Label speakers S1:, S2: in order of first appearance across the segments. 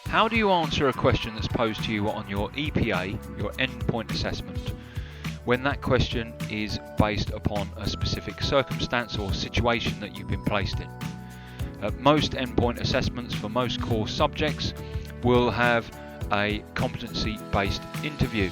S1: How do you answer a question that's posed to you on your EPA, your endpoint assessment, when that question is based upon a specific circumstance or situation that you've been placed in? Most endpoint assessments for most core subjects will have a competency-based interview.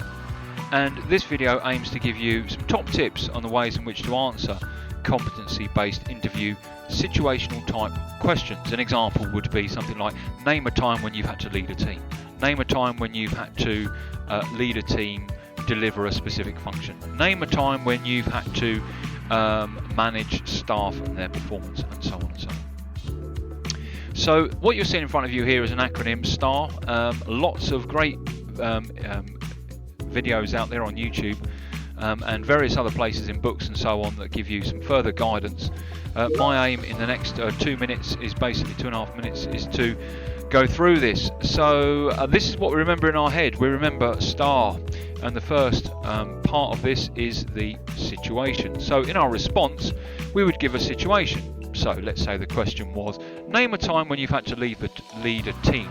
S1: And this video aims to give you some top tips on the ways in which to answer competency-based interview situational type questions. An example would be something like, name a time when you've had to lead a team. Name a time when you've had to lead a team deliver a specific function. Name a time when you've had to manage staff and their performance, and so on and so on. So what you're seeing in front of you here is an acronym STAR. Lots of great videos out there on YouTube and various other places in books and so on that give you some further guidance. My aim in the next 2 minutes is basically 2.5 minutes is to go through this. So this is what we remember in our head. We remember STAR, and the first part of this is the situation. So in our response we would give a situation. So let's say the question was, name a time when you've had to lead a team.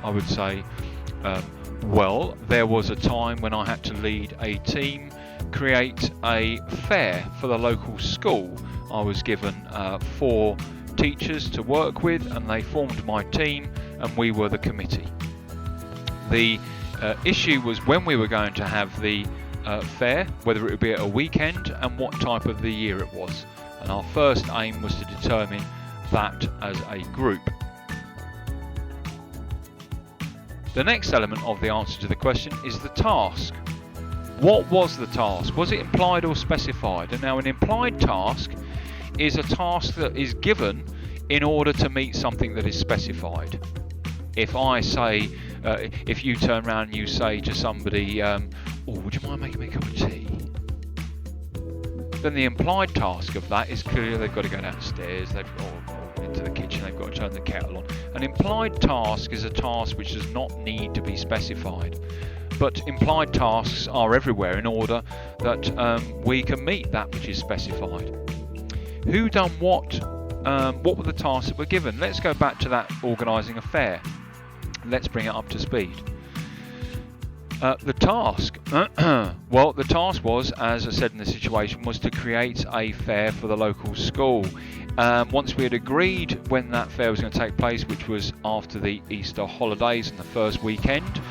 S1: I would say, well, there was a time when I had to lead a team create a fair for the local school. I was given 4 teachers to work with, and they formed my team, and we were the committee. The issue was when we were going to have the fair, whether it would be at a weekend and what type of the year it was. And our first aim was to determine that as a group. The next element of the answer to the question is the task. What was the task? Was it implied or specified? And now an implied task is a task that is given in order to meet something that is specified. If I say, if you turn around and you say to somebody, oh, would you mind making me a cup of tea? Then the implied task of that is clearly they've got to go downstairs, they've got into the kitchen, they've got to turn the kettle on. An implied task is a task which does not need to be specified. But implied tasks are everywhere in order that we can meet that which is specified. Who done what? What were the tasks that were given? Let's go back to that organising a fair. Let's bring it up to speed. The task, well, the task was, as I said in the situation, was to create a fair for the local school. Once we had agreed when that fair was going to take place, which was after the Easter holidays and the first weekend,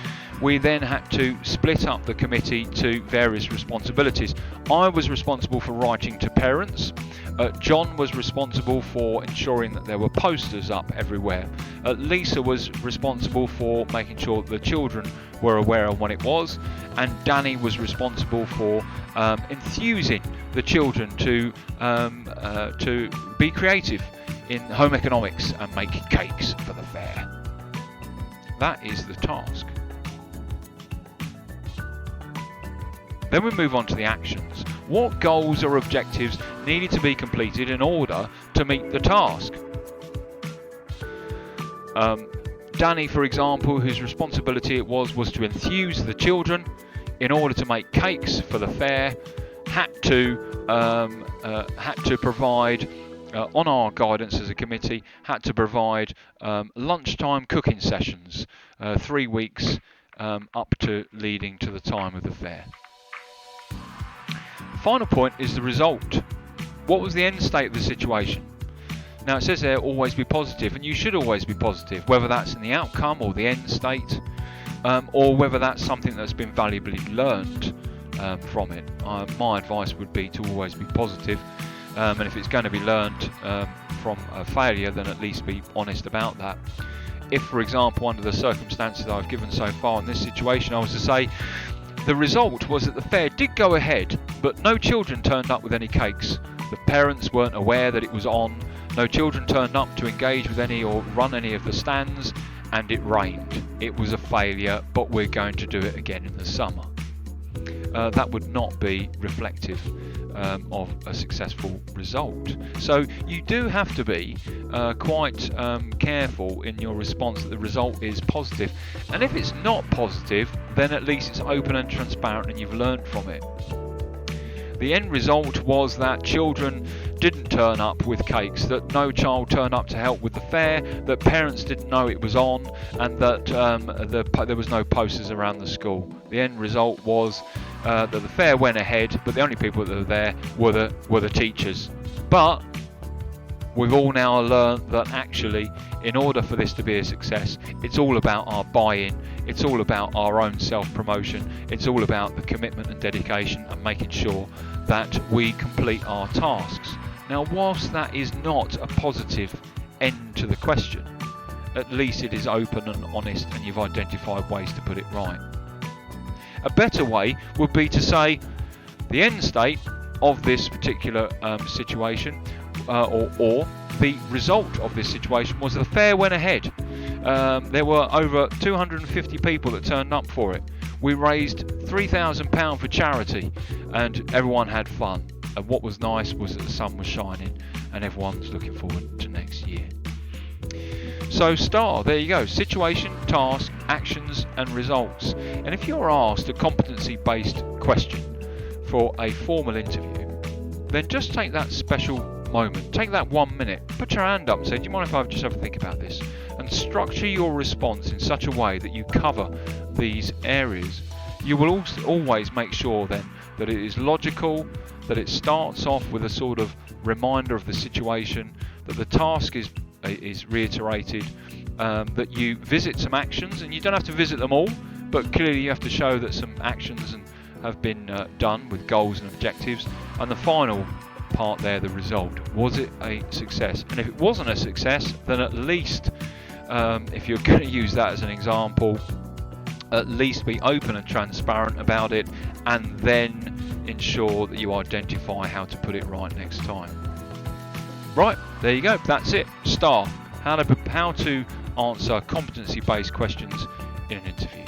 S1: we then had to split up the committee to various responsibilities. I was responsible for writing to parents. John was responsible for ensuring that there were posters up everywhere. Lisa was responsible for making sure that the children were aware of what it was, and Danny was responsible for enthusing the children to be creative in home economics and make cakes for the fair. That is the task. Then we move on to the actions. What goals or objectives needed to be completed in order to meet the task? Danny, for example, whose responsibility it was to enthuse the children in order to make cakes for the fair, had to provide, on our guidance as a committee, had to provide lunchtime cooking sessions, 3 weeks up to leading to the time of the fair. The final point is the result. What was the end state of the situation? Now it says there, always be positive, and you should always be positive, whether that's in the outcome or the end state, or whether that's something that's been valuably learned from it. My advice would be to always be positive, and if it's going to be learned from a failure, then at least be honest about that. If, for example, under the circumstances I've given so far in this situation, I was to say, the result was that the fair did go ahead, but no children turned up with any cakes. The parents weren't aware that it was on. No children turned up to engage with any or run any of the stands, and it rained. It was a failure, but we're going to do it again in the summer. That would not be reflective of a successful result. So you do have to be quite careful in your response that the result is positive. And if it's not positive, then at least it's open and transparent and you've learned from it. The end result was that children didn't turn up with cakes, that no child turned up to help with the fair, that parents didn't know it was on, and that there was no posters around the school. The end result was that the fair went ahead, but the only people that were there were the teachers. But we've all now learned that actually, in order for this to be a success, it's all about our buy-in, it's all about our own self-promotion, it's all about the commitment and dedication and making sure that we complete our tasks. Now, whilst that is not a positive end to the question, at least it is open and honest, and you've identified ways to put it right. A better way would be to say the end state of this particular situation, or the result of this situation, was the fair went ahead. There were over 250 people that turned up for it. We raised £3,000 for charity, and everyone had fun. And what was nice was that the sun was shining, and everyone's looking forward to next year. So STAR, there you go: situation, task, actions and results. And if you're asked a competency-based question for a formal interview, then just take that special moment, take that 1 minute, put your hand up and say, do you mind if I just have a think about this? And structure your response in such a way that you cover these areas. You will also always make sure then that it is logical, that it starts off with a sort of reminder of the situation, that the task is reiterated, that you visit some actions, and you don't have to visit them all, but clearly you have to show that some actions have been done with goals and objectives. And the final part there, the result, was it a success? And if it wasn't a success, then at least, if you're going to use that as an example, at least be open and transparent about it, and then ensure that you identify how to put it right next time. Right, there you go, that's it. STAR, how to answer competency-based questions in an interview.